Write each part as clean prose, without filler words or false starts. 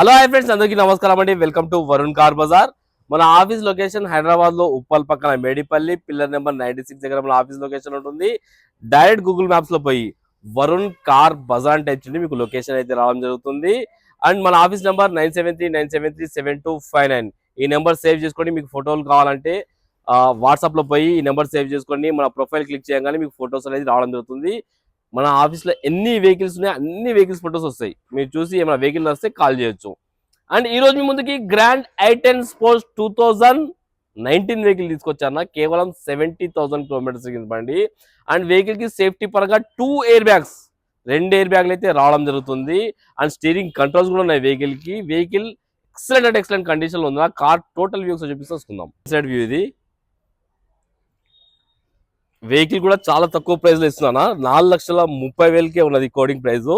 Hello hi friends, అందరికీ నమస్కారం అండి. Welcome to Varun car bazaar. మన ఆఫీస్ లొకేషన్ హైదరాబాద్ లో ఉప్పల్ పక్కన మేడిపల్లి పిల్లర్ నెంబర్ 96 దగ్గర మన ఆఫీస్ లొకేషన్ ఉంటుంది. డైరెక్ట్ గూగుల్ మ్యాప్స్ లో పోయి వరుణ్ కార్ బజార్ అని టైప్ చేయండి, మీకు లొకేషన్ అయితే రావడం జరుగుతుంది. అండ్ మన ఆఫీస్ నెంబర్ 9739737259. ఈ నెంబర్ సేవ్ చేసుకోండి. మీకు ఫోటోలు కావాలంటే వాట్సాప్ లో పోయి ఈ నెంబర్ సేవ్ చేసుకోండి. మన ప్రొఫైల్ క్లిక్ చేయగానే మీకు ఫొటోస్ అనేది రావడం జరుగుతుంది. మన ఆఫీస్లో ఎన్ని వెహికల్స్ ఉన్నాయో అన్ని వెహికల్స్ ఫొటోస్ వస్తాయి. మీరు చూసి ఏమైనా వెహికల్ వస్తే కాల్ చేయొచ్చు. అండ్ ఈ రోజు మీ ముందుకి గ్రాండ్ i10 స్పోర్ట్స్ 2019 వెహికల్ తీసుకొచ్చాను. కేవలం 70,000 కిలోమీటర్స్ బండి. అండ్ వెహికల్ కి సేఫ్టీ పరంగా 2 ఎయిర్ బ్యాగ్స్, 2 ఎయిర్ బ్యాగ్లు అయితే రావడం జరుగుతుంది. అండ్ స్టీరింగ్ కంట్రోల్స్ కూడా ఉన్నాయి వెహికల్ కి. వెహికల్ ఎక్సలెంట్ అంటే ఎక్సలెంట్ కండిషన్ లో ఉంది. కార్ టోటల్ వ్యూస్ చూపిస్తాం. సైడ్ వ్యూ ఇది. వెహికల్ కూడా చాలా తక్కువ ప్రైస్ లో ఇస్తున్నా. 4,30,000కే ఉన్నది కోడింగ్ ప్రైస్.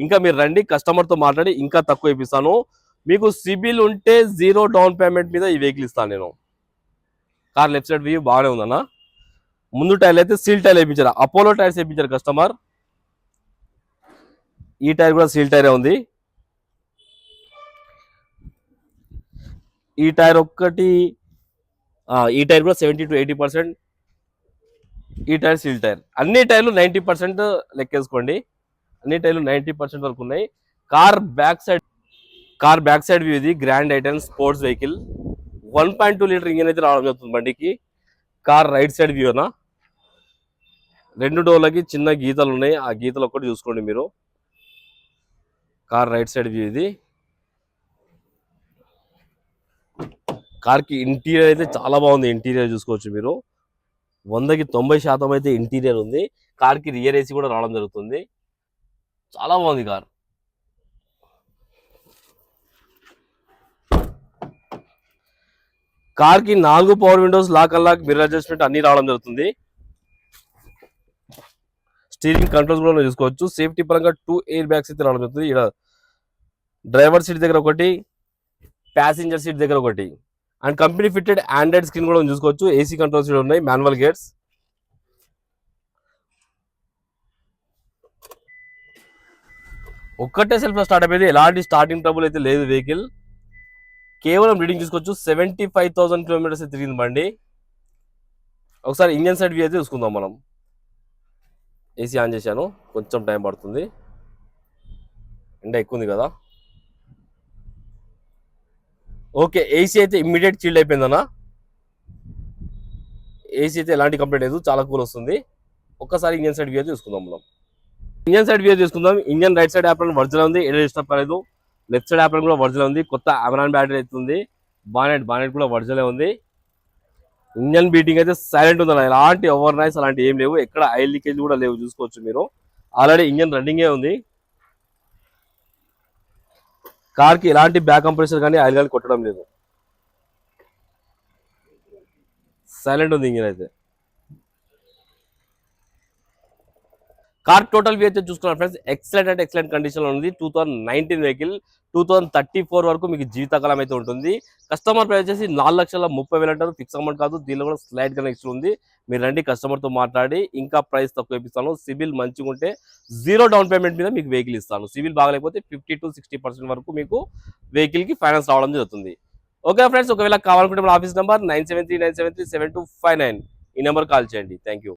ఇంకా మీరు రండి, కస్టమర్ తో మాట్లాడి ఇంకా తక్కువ ఇప్పిస్తాను. మీకు సిబిల్ ఉంటే 0 డౌన్ పేమెంట్ మీద ఈ వెహికల్ ఇస్తాను నేను. కార్ లెఫ్ట్ సైడ్ వ్యూ బాగానే ఉందన్న. ముందు టైర్ అయితే సీల్ టైర్ వేయించారు, అపోలో టైర్స్ వేయించారు కస్టమర్. ఈ టైర్ కూడా సీల్ టైరే ఉంది. ఈ టైర్ ఒక్కటి, ఈ టైర్ కూడా 70 to 80%. ఈ టైర్ సీల్ టైర్. అన్ని టైర్లు 90% లెక్కేసుకోండి. అన్ని టైర్లు 90% వరకు ఉన్నాయి. కార్ బ్యాక్ సైడ్ వ్యూ ఇది. Grand i10 sports vehicle. 1.2 litre engine అయితే రావడం జరుగుతుంది బండికి. కార్ రైట్ సైడ్ వ్యూ అన్న. 2 డోర్లకి చిన్న గీతలు ఉన్నాయి, ఆ గీతలు ఒక్కటి చూసుకోండి మీరు. కార్ రైట్ సైడ్ వ్యూ ఇది. కార్కి ఇంటీరియర్ అయితే చాలా బాగుంది. ఇంటీరియర్ చూసుకోవచ్చు మీరు. 100కి 90% అయితే ఇంటీరియర్ ఉంది. కార్కి రియర్ ఏసీ కూడా రావడం జరుగుతుంది. చాలా బాగుంది కార్. కార్కి 4 power windows, lock unlock, mirror adjustment అన్ని రావడం జరుగుతుంది. స్టీరింగ్ కంట్రోల్స్ కూడా చూసుకోవచ్చు. సేఫ్టీ పరంగా 2 ఎయిర్ బ్యాగ్స్ అయితే రావడం జరుగుతుంది. ఇక్కడ డ్రైవర్ సీట్ దగ్గర ఒకటి, ప్యాసింజర్ సీట్ దగ్గర ఒకటి. And company fitted Android screen కూడా చూసుకోవచ్చు. ఏసీ కంట్రోల్స్ కూడా ఉన్నాయి, మాన్యువల్ గేట్స్. ఒక్కటే సెల్ఫ్ స్టార్ట్ అయిపోయింది. ఎలాంటి స్టార్టింగ్ ట్రబుల్ అయితే లేదు. వెహికల్ కేవలం రీడింగ్ చూసుకోవచ్చు. 75,000 కిలోమీటర్స్ తిరిగింది బండి. ఒకసారి ఇంజన్ సైడ్ వ్యూ అయితే చూసుకుందాం మనం. ఏసీ ఆన్ చేశాను, కొంచెం టైం పడుతుంది, ఎండ ఎక్కువ ఉంది కదా. ఓకే, ఏసీ అయితే ఇమ్మీడియట్ చిల్డ్ అయిపోయిందన్న. ఏసీ అయితే ఎలాంటి కంప్లైంట్ లేదు, చాలా కూల్ వస్తుంది. ఒక్కసారి ఇంజన్ సైడ్ వ్యూ చూసుకుందాం మనం. ఇంజన్ సైడ్ వ్యూ చూసుకుందాం. ఇంజన్ రైట్ సైడ్ యాప్రన్ ఒరిజినల్ ఉంది, ఎక్కడ డిస్టర్బ్ కాలేదు. లెఫ్ట్ సైడ్ యాప్రన్ కూడా ఒరిజినల్ ఉంది. కొత్త అమెరాన్ బ్యాటరీ అవుతుంది. బానెట్ కూడా ఒరిజినల్ ఉంది. ఇంజన్ బీటింగ్ అయితే సైలెంట్ ఉందన్న. ఎలాంటి ఓవర్ నాయిస్ అలాంటి ఏం లేవు. ఎక్కడ ఆయిల్ లీకేజ్ కూడా లేవు, చూసుకోవచ్చు మీరు. ఆల్రెడీ ఇంజన్ రన్నింగే ఉంది. కార్కి ఎలాంటి బ్యాక్ కంప్రెసర్ కానీ ఆయిల్ కానీ కొట్టడం లేదు. సైలెంట్ ఉంది ఇంజన్ అయితే. కార్ టోటల్ వ్యూ అయితే చూసుకున్నారు ఫ్రెండ్స్, ఎక్సలెంట్ అంటే ఎక్సలెంట్ కండిషన్ లో ఉంది. 2019 వెహికల్. 2034 వరకు మీకు జీవితకాలం అయితే ఉంటుంది. కస్టమర్ ప్రైస్ వచ్చేసి 4,30,000 అంటారు. ఫిక్స్ అమౌంట్ కాదు, దీనిలో కూడా స్లైడ్ కనెక్షన్ ఉంది. మీరు రండి, కస్టమర్ తో మాట్లాడి ఇంకా ప్రైస్ తక్కువ ఇప్పిస్తాను. సిబిల్ మంచిగా ఉంటే 0 డౌన్ పేమెంట్ మీద మీకు వెహికల్ ఇస్తాను. సిబిల్ బాగలేకపోతే 50 to 60% వరకు మీకు వెహికల్ కి ఫైనాన్స్ రావడం జరుగుతుంది. ఓకే ఫ్రెండ్స్, ఒకవేళ కావాలనుకుంటే మన ఆఫీస్ నెంబర్ 9739737259. ఈ నెంబర్ కాల్ చేయండి. Thank you.